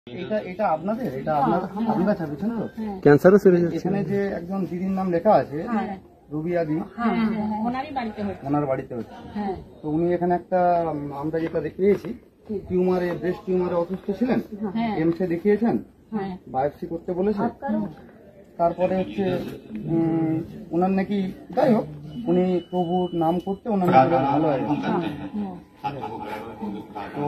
এটা আপনাদের এটা আপনারা চাইছেন তো ক্যান্সারও সেরে যাচ্ছে। এখানে যে একজন দিদির নাম লেখা আছে রুবিয়া দি, ওনার বাড়িতে হচ্ছে। তো উনি এখানে একটা আমরা যেটা পেয়েছি টিউমারে, ব্রেস্ট টিউমারে অসুস্থ ছিলেন, এমসে দেখিয়েছেন, বায়োপসি করতে বলেছে। তারপরে হচ্ছে ওনার নাকি যাই হোক উনি প্রভুর নাম করতে ওনার ভালো হয়। তো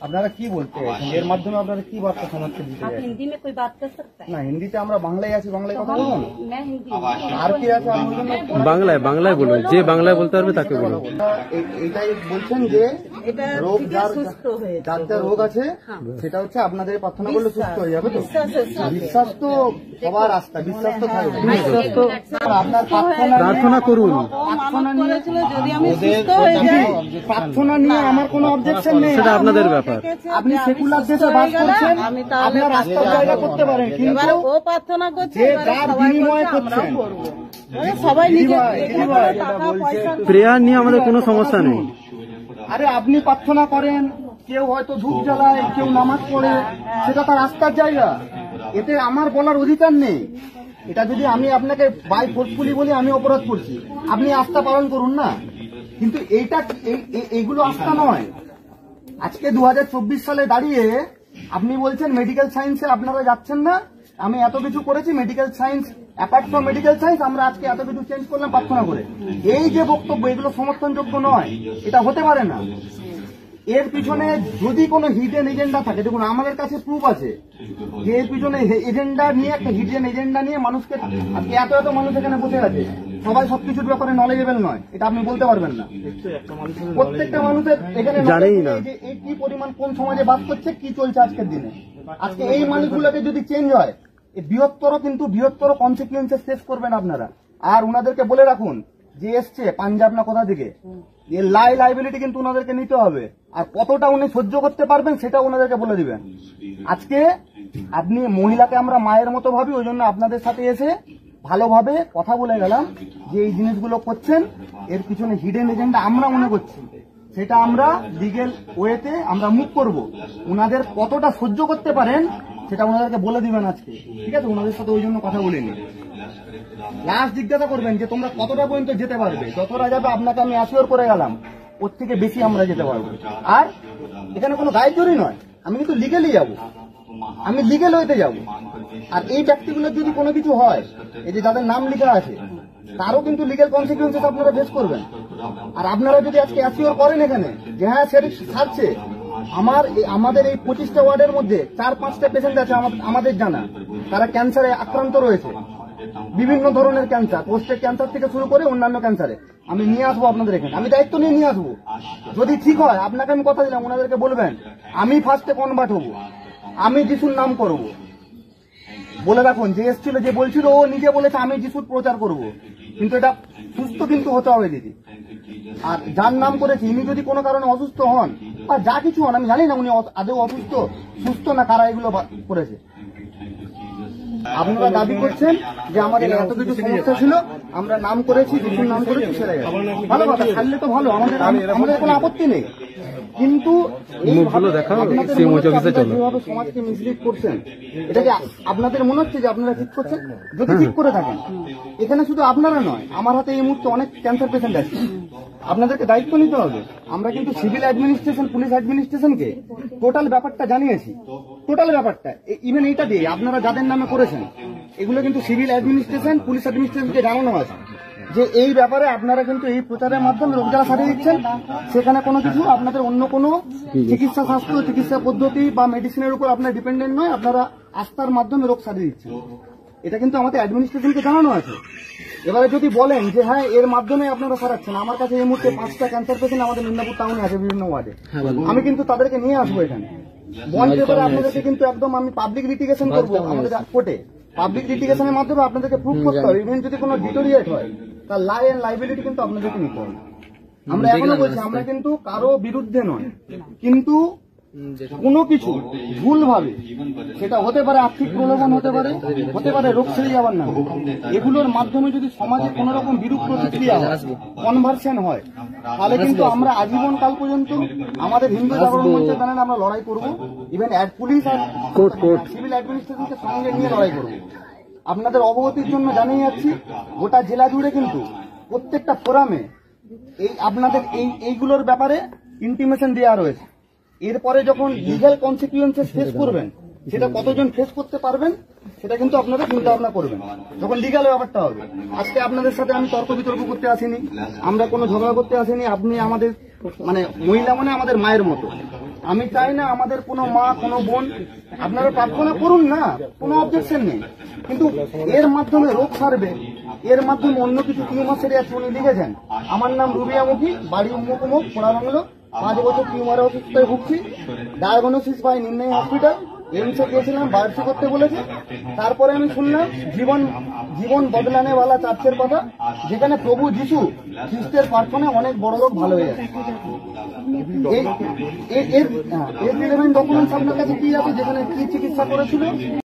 আপনারা কি বলতে এর মাধ্যমে আপনারা কি বার্তা সমাজকে দিতে চান? हिंदी में कोई बात कर सकता है? না, হিন্দিতে আমরা বাংলায় আছি, বাংলায় কথা বলবো না। मैं हिंदी আর কি আছে বাংলায় বাংলায় বলুন, যে বাংলায় বলতে পারবে তাকে বলুন। এটাই বলছেন যে রোগ যার সুস্থ রোগ আছে সেটা হচ্ছে আপনাদের প্রার্থনা করলে সুস্থ হয়ে যাবে। তো বিশ্বাস তো সবার আস্থা, বিশ্বাস তো থাকবে। আপনার প্রার্থনা করুন, প্রার্থনা নিয়ে আমার কোনো অবজেকশন নেই, সেটা আপনাদের ব্যাপার। আপনি সেকুলার দেশে বাস করছেন, আপনার রাস্তার জায়গা করতে পারেন, কিন্তু ও প্রার্থনা করছে যে যার বিনিময়ে করছেন সবাই প্রেয়ার নিয়ে আমাদের কোনো সমস্যা নেই। আরে আপনি প্রার্থনা করেন, কেউ হয়তো ধূপ জ্বালায়, কেউ নামাজ পড়ে, সেটা তার রাস্তার জায়গা, এতে আমার বলার অধিকার নেই। এটা যদি আমি আপনাকে বাই ফোর্সফুলি বলি আমি অপরাধ করছি, আপনি আস্থা পালন করুন না, কিন্তু এইগুলো আস্থা নয়। আজকে 2024 সালে দাঁড়িয়ে আপনি বলছেন মেডিকেল সায়েন্সে আপনারা যাচ্ছেন না, আমি এত কিছু করেছি medical science, apart from medical science আমরা আজকে এত কিছু চেঞ্জ করলাম প্রার্থনা করে। এই যে বক্তব্য, এগুলো সমর্থনযোগ্য নয়, এটা হতে পারে না। এর পিছনে যদি কোনো হিডেন এজেন্ডা থাকে, দেখুন আমাদের কাছে প্রুফ আছে যে এর পিছনে এজেন্ডা নিয়ে, একটা হিডেন এজেন্ডা নিয়ে মানুষকে, এত এত মানুষ এখানে বসে আছে, সবাই সবকিছুর ব্যাপারে নলেজেবল নয়, এটা আপনি বলতে পারবেন না। প্রত্যেকটা মানুষের এখানে জানেই না যে এই কি পরিমাণ কোন সমাজে বাস করছে, কি চলছে আজকের দিনে। আজকে এই মানুষগুলোকে যদি চেঞ্জ হয়, বৃহত্তর কনসিকুয়েন্সেস ফেস করবেন আপনারা। আর উনাদেরকে বলে রাখুন যে এসছে পাঞ্জাব না কোথা থেকে, এর লাইবিলিটি কিন্তু উনাদেরকে নিতে হবে, আর কতটা উনি সহ্য করতে পারবেন সেটা উনাদেরকে বলে দিবেন। আজকে আপনি মহিলাকে আমরা মায়ের মতো ভাবি, ওই জন্য আপনাদের সাথে এসে ভালোভাবে কথা বলে গেলাম যে এই জিনিসগুলো করছেন, এর পিছনে হিডেন এজেন্ডা আমরা মনে করছি, সেটা আমরা লিগেল ওয়েতে আমরা মুভ করব। উনাদের কতটা সহ্য করতে পারেন সেটা ওনাদেরকে বলে দিবেন আজকে, ঠিক আছে? ওনাদের সাথে ওই জন্য কথা বলিনি। লাস্ট জিজ্ঞাসা করবেন যে তোমরা কতটা পর্যন্ত যেতে পারবে, যতটা যাবে আপনাকে আমি অ্যাসিওর করে গেলাম ওর থেকে বেশি আমরা যেতে পারবো। আর এখানে কোনো গাইডজরি নয়, আমি কিন্তু লিগেলি যাব, আমি লিগেল ওয়েতে যাব। আর এই ব্যক্তিগুলোর যদি কোনো কিছু হয়, এই যে যাদের নাম লেখা আছে তারও কিন্তু লিগেল কনসিকুয়েন্সেস আপনারা ফেস করবেন। আর আপনারা যদি আজকে অ্যাসিওর করেন এখানে যে হ্যাঁ সেটা ছাড়ছে, আমাদের এই 25টা ওয়ার্ডের মধ্যে 4-5টা পেশেন্ট আছে আমাদের জানা, তারা ক্যান্সারে আক্রান্ত রয়েছে, বিভিন্ন ধরনের ক্যান্সার, প্রোস্টেট ক্যান্সার থেকে শুরু করে অন্যান্য ক্যান্সারে। আমি নিয়ে আসবো আপনাদের এখানে, আমি দায়িত্ব নিয়ে আসবো। যদি ঠিক হয়, আপনাকে আমি কথা দিলাম, ওনাদেরকে বলবেন আমি ফার্স্টে কনভার্ট হবো, আমি যিশুর নাম করব। বলে রাখুন যে এসেছিল, যে বলছিল, ও নিজে বলেছে আমি যিশুর প্রচার করব, কিন্তু এটা সুস্থ কিন্তু হতে হবে দিদি। আর যার নাম করেছি, ইনি যদি কোনো কারণে অসুস্থ হন বা যা কিছু হন, আমি জানি না উনি আদৌ অসুস্থ, সুস্থ না কারা এগুলো করেছে। আপনারা দাবি করছেন যে আমাদের এত কিছু সমস্যা ছিল, আমরা নাম করেছি, যিশুর নাম করেছি, সেরে গেছে। ভালো কথা, ছাড়লে তো ভালো, আমাদের কোনো আপত্তি নেই। কিন্তু যেভাবে সমাজকে মিসলিড করছেন, এটাকে আপনাদের মনে হচ্ছে যে আপনারা ঠিক করছেন? যদি ঠিক করে থাকেন, এখানে শুধু আপনারা নয়, আমার হাতে এই মুহূর্তে অনেক ক্যান্সার পেশেন্ট আছে, আপনাদেরকে দায়িত্ব নিতে হবে। আমরা কিন্তু সিভিল অ্যাডমিনিস্ট্রেশন, পুলিশ অ্যাডমিনিস্ট্রেশনকে টোটাল ব্যাপারটা জানিয়েছি, টোটাল ব্যাপারটা ইভেন এইটা দিয়ে আপনারা যাদের নামে করেছেন, এগুলো কিন্তু সিভিল অ্যাডমিনিস্ট্রেশন, পুলিশ অ্যাডমিনিস্ট্রেশনকে জানানো আছে যে এই ব্যাপারে আপনারা কিন্তু এই প্রচারের মাধ্যমে রোগ জ্বালা সারিয়ে দিচ্ছেন। সেখানে কোনো কিছু আপনাদের অন্য কোনো চিকিৎসা, স্বাস্থ্য চিকিৎসা পদ্ধতি বা মেডিসিনের উপর আপনার ডিপেন্ডেন্ট নয়, আপনারা আস্থার মাধ্যমে রোগ সারিয়ে দিচ্ছেন। এটা কিন্তু আমাদের অ্যাডমিনিস্ট্রেশনকে জানানো আছে। এবারে যদি বলেন যে হ্যাঁ এর মাধ্যমে আপনারা সারাচ্ছেন, আমার কাছে এই মুহূর্তে 5টা ক্যান্সার পেশেন্ট আমাদের মিদনাপুর টাউনে আছে বিভিন্ন ওয়ার্ডে, আমি কিন্তু তাদেরকে নিয়ে আসবো এখানে বন্ড পেপারে, আপনাদেরকে কিন্তু একদম আমি পাবলিক লিটিগেশন করবো আমাদের কোর্টে। পাবলিক লিটিগেশনের মাধ্যমে আপনাদেরকে প্রুফ করতে হবে, ইভেন যদি কোনো ডিটোরিয়েট হয় তার লাইবিলিটি কিন্তু আপনাদেরকে নিতে হবে। আমরা এখনো বলছি আমরা কিন্তু কারো বিরুদ্ধে নয়, কিন্তু কোনো কিছু ভুলভাবে, সেটা হতে পারে আর্থিক প্রলোভন, হতে পারে রোগ সেরে যাবার না, এগুলোর মাধ্যমে যদি সমাজে কোন রকম বিরূপ প্রতিক্রিয়া কনভার্সন হয়, তাহলে কিন্তু আমরা আজীবন কাল পর্যন্ত আমাদের হিন্দু জাগরণ মঞ্চের ব্যানারে আমরা লড়াই করব। ইভেন পুলিশ আর সিভিল অ্যাডমিনিস্ট্রেশনকে সঙ্গে নিয়ে লড়াই করব। আপনাদের অবগতির জন্য জানিয়ে যাচ্ছি, গোটা জেলা জুড়ে কিন্তু প্রত্যেকটা ফোরামে এই আপনাদের এইগুলোর ব্যাপারে ইন্টিমেশন দেওয়া রয়েছে। এরপরে যখন লিগ্যাল কনসিকুয়েন্সেস ফেস করবেন, সেটা কতজন ফেস করতে পারবেন সেটা কিন্তু আপনারা চিন্তা ভাবনা করবেন যখন লিগ্যাল ব্যাপারটা হবে। আজকে আপনাদের সাথে আমি তর্ক বিতর্ক করতে আসিনি, আমরা কোনো ঝগড়া করতে আসিনি। আপনি আমাদের মহিলা আমাদের মায়ের মতো। আমি চাই না আমাদের কোনো মা, কোনো বোন, আপনারা প্রার্থনা করুন না, কোনো অবজেকশন নেই, কিন্তু এর মাধ্যমে রোগ সারবে, এর মাধ্যমে অন্য কিছু টিউমার সেরে যাচ্ছে। উনি লিখেছেন, আমার নাম রুবিয়া মুখী, বাড়ি উমুক উমুক, পোড়া বাংলো, 5 বছর টিউমারের অসুস্থতায় ভুগছি, ডায়াগনোসিস বাই নির্ণয় হসপিটাল, এমসে গিয়েছিলাম, বায়োপসি করতে বলেছে। তারপরে আমি শুনলাম জীবন বদলানেওয়ালা চার্চের কথা, যেখানে প্রভু যিশু খ্রিস্টের প্রার্থনে অনেক বড় লোক ভালো হয়ে যাচ্ছে। এর রিলেভেন্ট ডকুমেন্টস আপনার কাছে কি আছে, যেখানে কি চিকিৎসা করেছিল?